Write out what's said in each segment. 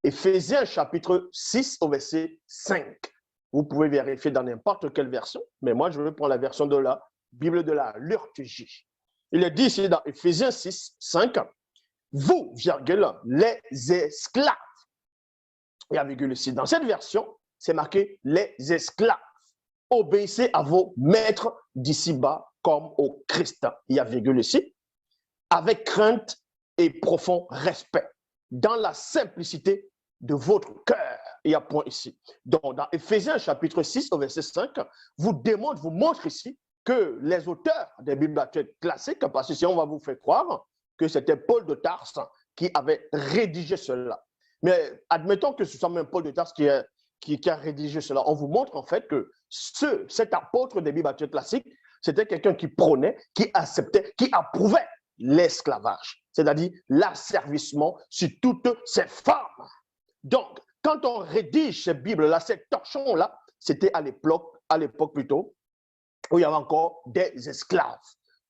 Éphésiens chapitre 6 au verset 5. Vous pouvez vérifier dans n'importe quelle version, mais moi, je vais prendre la version de la Bible de la liturgie. Il est dit ici dans Éphésiens 6, 5, vous, virgule, les esclaves. Il y a virgule ici. Dans cette version, c'est marqué les esclaves. Obéissez à vos maîtres d'ici-bas comme au Christ. Il y a virgule ici. Avec crainte et profond respect, dans la simplicité de votre cœur. Il y a point ici. Donc, dans Éphésiens chapitre 6 au verset 5, vous montre ici que les auteurs des Bibles actuelles classiques, parce que si on va vous faire croire que c'était Paul de Tarse qui avait rédigé cela. Mais admettons que ce soit même Paul de Tarse qui a rédigé cela. On vous montre en fait que cet apôtre des Bibles actuelles classiques, c'était quelqu'un qui prônait, qui acceptait, qui approuvait l'esclavage, c'est-à-dire l'asservissement sur toutes ces formes. Donc, quand on rédige ces Bibles-là, ces torchons-là, c'était à l'époque plutôt, où il y avait encore des esclaves,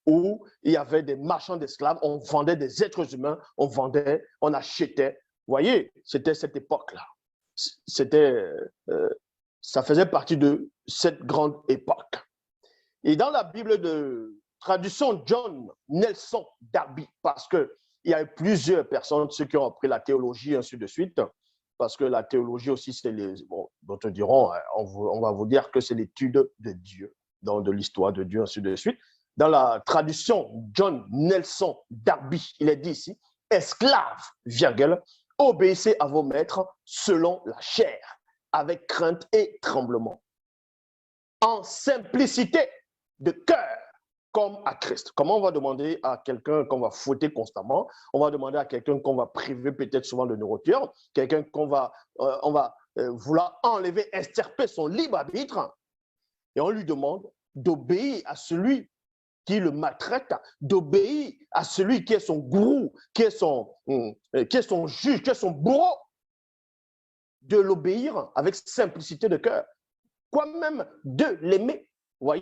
où il y avait des marchands d'esclaves, on vendait des êtres humains, on achetait. Vous voyez, c'était cette époque-là. Ça faisait partie de cette grande époque. Et dans la Bible de traduction John Nelson Darby, parce qu'il y a eu plusieurs personnes, ceux qui ont appris la théologie, ainsi de suite, parce que la théologie aussi, c'est d'autres diront, on va vous dire que c'est l'étude de Dieu, donc de l'histoire de Dieu, ainsi de suite. Dans la traduction John Nelson Darby, il est dit ici, esclaves, virgule, obéissez à vos maîtres selon la chair, avec crainte et tremblement, en simplicité de cœur, comme à Christ. Comment on va demander à quelqu'un qu'on va fouetter constamment? On va demander à quelqu'un qu'on va priver peut-être souvent de nourriture, quelqu'un qu'on va, vouloir enlever, extirper son libre arbitre, et on lui demande d'obéir à celui qui le maltraite, d'obéir à celui qui est son gourou, qui est son juge, qui est son bourreau, de l'obéir avec simplicité de cœur, quoi même de l'aimer. Vous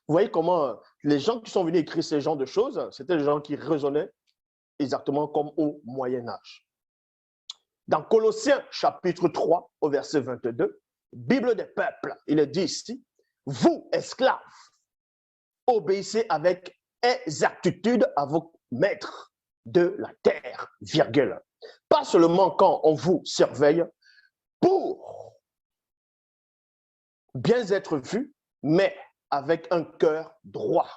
voyez comment les gens qui sont venus écrire ces genres de choses, c'était des gens qui raisonnaient exactement comme au Moyen-Âge. Dans Colossiens chapitre 3 au verset 22, Bible des peuples, il est dit ici, vous esclaves, obéissez avec exactitude à vos maîtres de la terre, virgule. Pas seulement quand on vous surveille pour bien être vu, mais avec un cœur droit,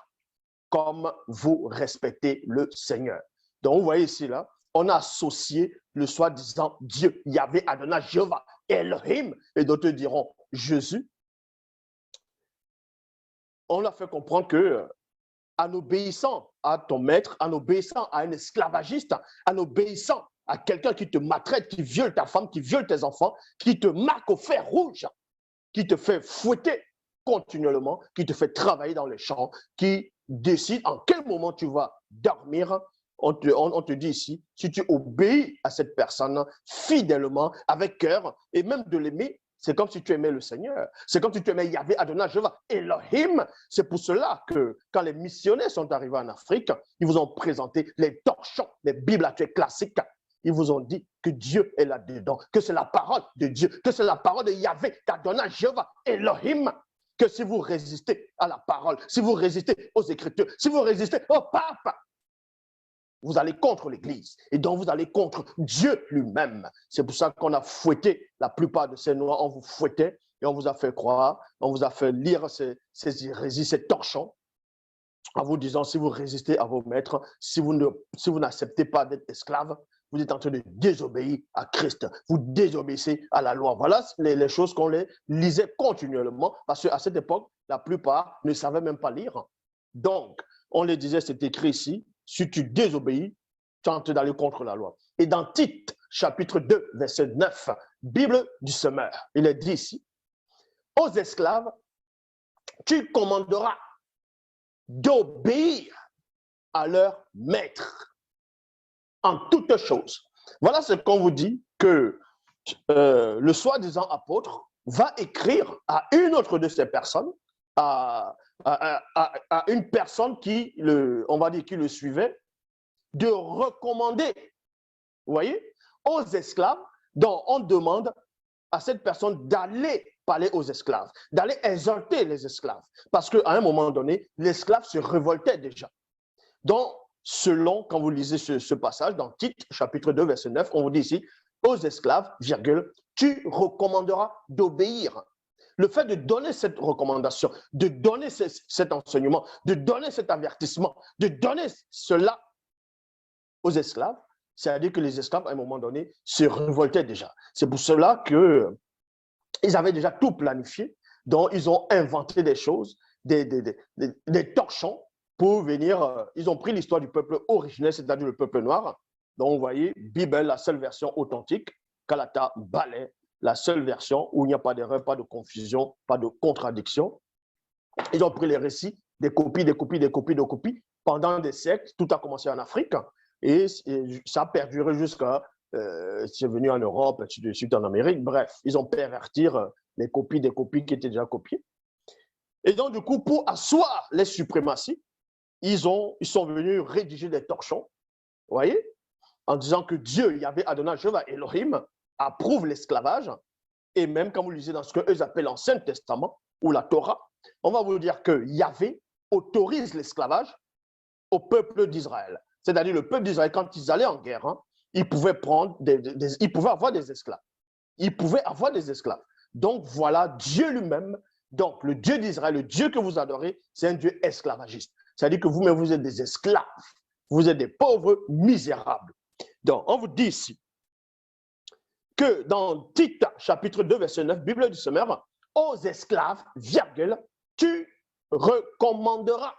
comme vous respectez le Seigneur. Donc, vous voyez ici, là, on a associé le soi-disant Dieu, Yahvé, Adonai, Jéhovah, Elohim, et d'autres diront Jésus. On l'a fait comprendre que en obéissant à ton maître, en obéissant à un esclavagiste, en obéissant à quelqu'un qui te maltraite, qui viole ta femme, qui viole tes enfants, qui te marque au fer rouge, qui te fait fouetter continuellement, qui te fait travailler dans les champs, qui décide en quel moment tu vas dormir. On te dit ici, si tu obéis à cette personne fidèlement, avec cœur, et même de l'aimer, c'est comme si tu aimais le Seigneur. C'est comme si tu aimais Yahvé, Adonai, Jéhovah, Elohim. C'est pour cela que quand les missionnaires sont arrivés en Afrique, ils vous ont présenté les torchons, les Bibles actuelles classiques. Ils vous ont dit que Dieu est là-dedans, que c'est la parole de Dieu, que c'est la parole de Yahvé, d'Adonai, Jéhovah, Elohim. Que si vous résistez à la parole, si vous résistez aux Écritures, si vous résistez au pape, vous allez contre l'Église et donc vous allez contre Dieu lui-même. C'est pour ça qu'on a fouetté la plupart de ces Noirs, on vous fouettait et on vous a fait croire, on vous a fait lire ces hérésies, ces torchons, en vous disant si vous résistez à vos maîtres, si vous n'acceptez pas d'être esclave, vous êtes en train de désobéir à Christ. Vous désobéissez à la loi. Voilà les choses qu'on les lisait continuellement parce qu'à cette époque, la plupart ne savaient même pas lire. Donc, on les disait, c'est écrit ici, si tu désobéis, tu es en train d'aller contre la loi. Et dans Tite, chapitre 2, verset 9, Bible du semeur, il est dit ici, aux esclaves, tu commanderas d'obéir à leur maître en toutes choses. Voilà ce qu'on vous dit que le soi-disant apôtre va écrire à une autre de ces personnes, à une personne qui on va dire qui le suivait, de recommander, vous voyez, aux esclaves Donc, on demande à cette personne d'aller parler aux esclaves, d'aller exhorter les esclaves. Parce qu'à un moment donné, l'esclave se révoltait déjà. Donc, selon, quand vous lisez ce passage, dans Tite, chapitre 2, verset 9, on vous dit ici, aux esclaves, virgule, tu recommanderas d'obéir. Le fait de donner cette recommandation, de donner cet enseignement, de donner cet avertissement, de donner cela aux esclaves, c'est-à-dire que les esclaves, à un moment donné, se révoltaient déjà. C'est pour cela qu'ils avaient déjà tout planifié, donc ils ont inventé des choses, des torchons pour venir. Ils ont pris l'histoire du peuple originel, c'est-à-dire le peuple noir. Donc, vous voyez, Bible, la seule version authentique, Kalata, Balai, la seule version où il n'y a pas d'erreur, pas de confusion, pas de contradiction. Ils ont pris les récits, des copies, des copies, des copies, des copies. Pendant des siècles, tout a commencé en Afrique et ça a perduré jusqu'à, c'est venu en Europe, ainsi de suite en Amérique. Bref, ils ont perverti les copies des copies qui étaient déjà copiées. Et donc, du coup, pour asseoir les suprématies, ils sont venus rédiger des torchons, vous voyez, en disant que Dieu, Yahvé Adonai, Jéhovah Elohim, approuve l'esclavage. Et même quand vous lisez dans ce qu'eux appellent l'Ancien Testament ou la Torah, on va vous dire que Yahvé autorise l'esclavage au peuple d'Israël. C'est-à-dire le peuple d'Israël, quand ils allaient en guerre, ils pouvaient ils pouvaient avoir des esclaves. Ils pouvaient avoir des esclaves. Donc voilà, Dieu lui-même, donc le Dieu d'Israël, le Dieu que vous adorez, c'est un Dieu esclavagiste. C'est-à-dire que vous-même, vous êtes des esclaves. Vous êtes des pauvres misérables. Donc, on vous dit ici que dans Tite, chapitre 2, verset 9, Bible du Semeur, aux esclaves, virgule, tu recommanderas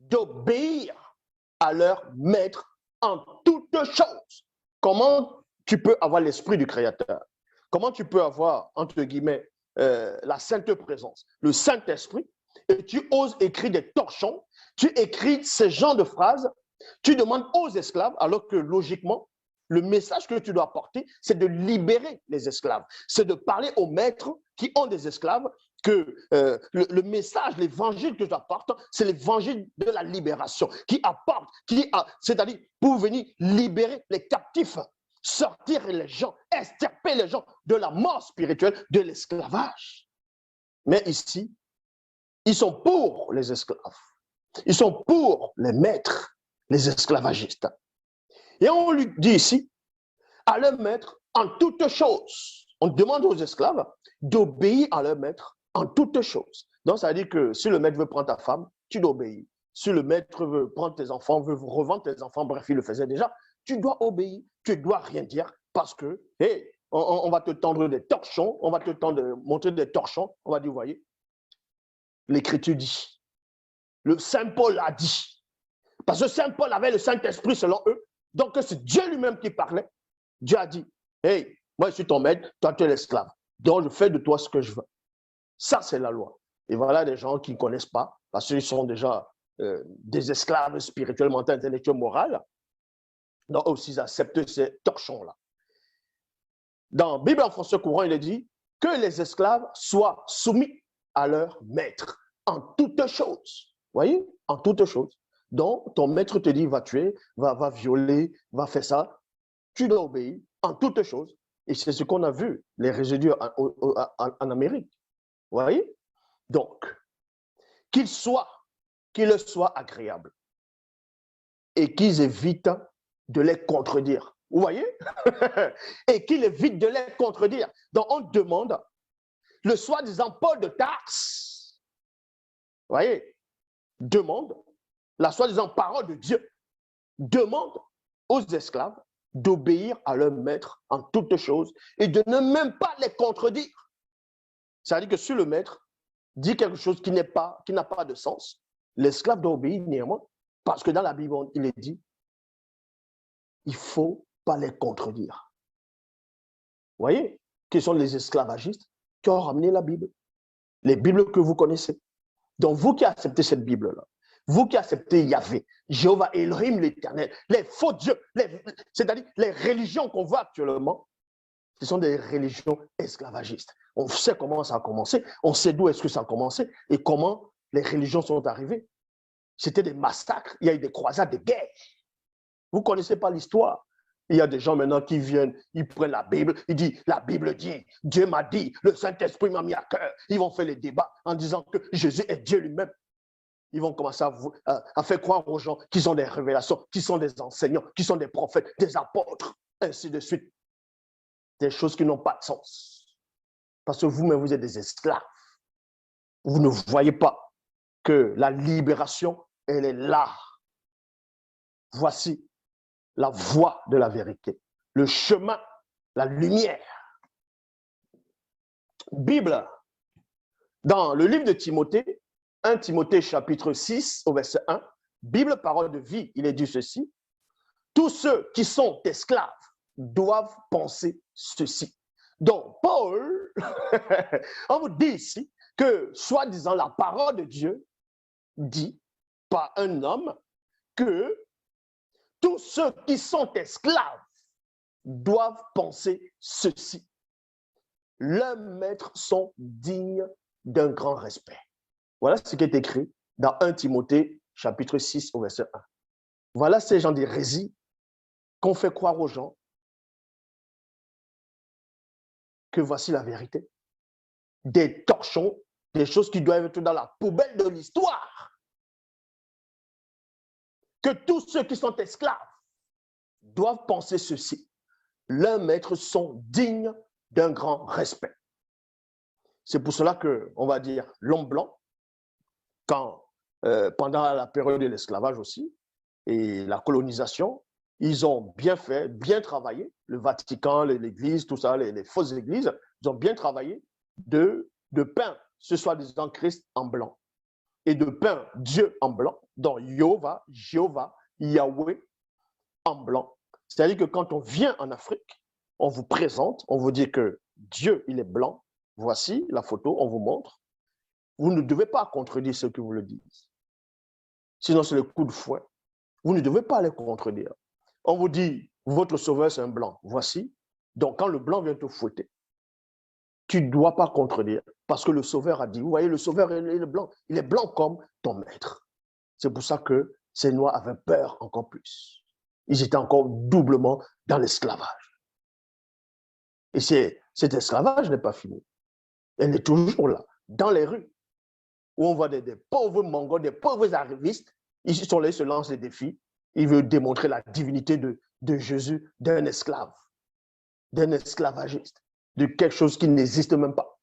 d'obéir à leur maître en toutes choses. Comment tu peux avoir l'esprit du Créateur? Comment tu peux avoir, entre guillemets, la sainte présence, le Saint-Esprit, et tu oses écrire des torchons, tu écris ces genres de phrases, tu demandes aux esclaves, alors que logiquement, le message que tu dois porter, c'est de libérer les esclaves. C'est de parler aux maîtres qui ont des esclaves que le message, l'évangile que j'apporte, c'est l'évangile de la libération qui apporte, c'est-à-dire pour venir libérer les captifs, sortir les gens, extirper les gens de la mort spirituelle, de l'esclavage. Mais ici, ils sont pour les esclaves. Ils sont pour les maîtres, les esclavagistes. Et on lui dit ici, à leur maître en toutes choses. On demande aux esclaves d'obéir à leur maître en toutes choses. Donc, ça veut dire que si le maître veut prendre ta femme, tu dois obéir. Si le maître veut prendre tes enfants, veut revendre tes enfants, bref, il le faisait déjà, tu dois obéir. Tu ne dois rien dire parce que, hey, on va te tendre des torchons, on va te montrer des torchons, on va dire, vous voyez, l'Écriture dit, le Saint Paul a dit, parce que Saint Paul avait le Saint-Esprit selon eux, donc c'est Dieu lui-même qui parlait. Dieu a dit, hey, moi je suis ton maître, toi tu es l'esclave, donc je fais de toi ce que je veux. Ça, c'est la loi. Et voilà des gens qui ne connaissent pas, parce qu'ils sont déjà des esclaves spirituellement, intellectuels, moraux. Donc aussi, ils acceptent ces torchons-là. Dans la Bible en français courant, il est dit que les esclaves soient soumis à leur maître en toutes choses. Vous voyez, en toutes choses. Donc, ton maître te dit, va tuer, va violer, va faire ça. Tu dois obéir en toutes choses. Et c'est ce qu'on a vu, les résidus en Amérique. Vous voyez? Donc, qu'il leur soit agréable et qu'ils évitent de les contredire. Vous voyez? Et qu'ils évitent de les contredire. Donc, on demande le soi-disant Paul de Tarse. Vous voyez? Demande la soi-disant parole de Dieu. Demande aux esclaves d'obéir à leur maître en toutes choses et de ne même pas les contredire. C'est-à-dire que si le maître dit quelque chose qui n'a pas de sens, l'esclave doit obéir néanmoins, parce que dans la Bible, il est dit, il ne faut pas les contredire. Vous voyez, qui sont les esclavagistes qui ont ramené la Bible, les Bibles que vous connaissez. Donc, vous qui acceptez cette Bible-là, vous qui acceptez Yahvé, Jéhovah Elohim l'Éternel, les faux dieux, c'est-à-dire les religions qu'on voit actuellement, ce sont des religions esclavagistes. On sait comment ça a commencé, on sait d'où est-ce que ça a commencé et comment les religions sont arrivées. C'était des massacres, il y a eu des croisades, des guerres. Vous ne connaissez pas l'histoire Il y a des gens maintenant qui viennent, ils prennent la Bible, ils disent, la Bible dit, Dieu m'a dit, le Saint-Esprit m'a mis à cœur. Ils vont faire les débats en disant que Jésus est Dieu lui-même. Ils vont commencer à faire croire aux gens qu'ils ont des révélations, qu'ils sont des enseignants, qu'ils sont des prophètes, des apôtres, ainsi de suite. Des choses qui n'ont pas de sens. Parce que vous-même, vous êtes des esclaves. Vous ne voyez pas que la libération, elle est là. Voici la voie de la vérité, le chemin, la lumière. Bible, dans le livre de Timothée, 1 Timothée chapitre 6 au verset 1, Bible, parole de vie, il est dit ceci, tous ceux qui sont esclaves doivent penser ceci. Donc, Paul, on vous dit ici que, soi-disant, la parole de Dieu dit par un homme que tous ceux qui sont esclaves doivent penser ceci. Leurs maîtres sont dignes d'un grand respect. Voilà ce qui est écrit dans 1 Timothée, chapitre 6, au verset 1. Voilà ces gens d'hérésie qu'on fait croire aux gens que voici la vérité. Des torchons, des choses qui doivent être dans la poubelle de l'histoire. Que tous ceux qui sont esclaves doivent penser ceci. Leurs maîtres sont dignes d'un grand respect. C'est pour cela que, on va dire, l'homme blanc, pendant la période de l'esclavage aussi, et la colonisation, ils ont bien fait, bien travaillé, le Vatican, l'Église, tout ça, les fausses églises, ils ont bien travaillé de peindre ce soi-disant Christ en blanc et de peindre Dieu en blanc, donc Jéhovah, Yahweh en blanc. C'est-à-dire que quand on vient en Afrique, on vous présente, on vous dit que Dieu, il est blanc. Voici la photo, on vous montre. Vous ne devez pas contredire ceux qui vous le disent. Sinon, c'est le coup de fouet. Vous ne devez pas les contredire. On vous dit, votre sauveur, c'est un blanc. Voici. Donc, quand le blanc vient te fouetter, tu ne dois pas contredire. Parce que le sauveur a dit, vous voyez, le sauveur, il est blanc. Il est blanc comme ton maître. C'est pour ça que ces Noirs avaient peur encore plus. Ils étaient encore doublement dans l'esclavage. Et cet esclavage n'est pas fini. Elle est toujours là, dans les rues, où on voit des pauvres Mongols, des pauvres arrivistes. Ils sont là, ils se lancent des défis. Ils veulent démontrer la divinité de Jésus, d'un esclave, d'un esclavagiste, de quelque chose qui n'existe même pas.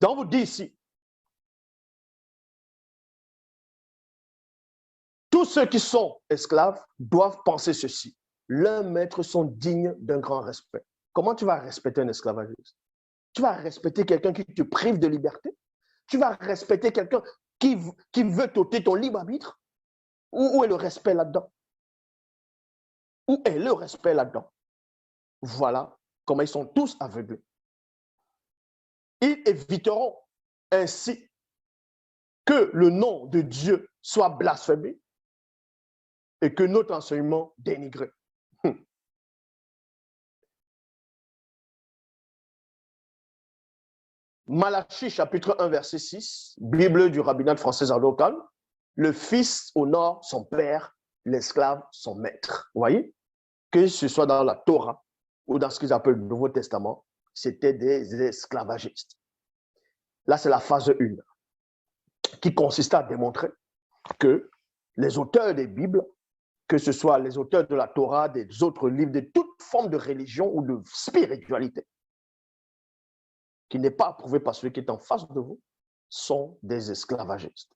Donc, on vous dit ici, tous ceux qui sont esclaves doivent penser ceci. Leurs maîtres sont dignes d'un grand respect. Comment tu vas respecter un esclavagiste? Tu vas respecter quelqu'un qui te prive de liberté? Tu vas respecter quelqu'un qui veut t'ôter ton libre arbitre? Où est le respect là-dedans? Où est le respect là-dedans? Voilà comment ils sont tous aveuglés. Ils éviteront ainsi que le nom de Dieu soit blasphémé et que notre enseignement dénigré. Malachie chapitre 1 verset 6, Bible du rabbinat français local, le fils honore son père, l'esclave son maître. Vous voyez? Que ce soit dans la Torah ou dans ce qu'ils appellent le Nouveau Testament, c'était des esclavagistes. Là, c'est la phase 1 qui consiste à démontrer que les auteurs des Bibles, que ce soit les auteurs de la Torah, des autres livres, de toute forme de religion ou de spiritualité, qui n'est pas approuvée par celui qui est en face de vous, sont des esclavagistes.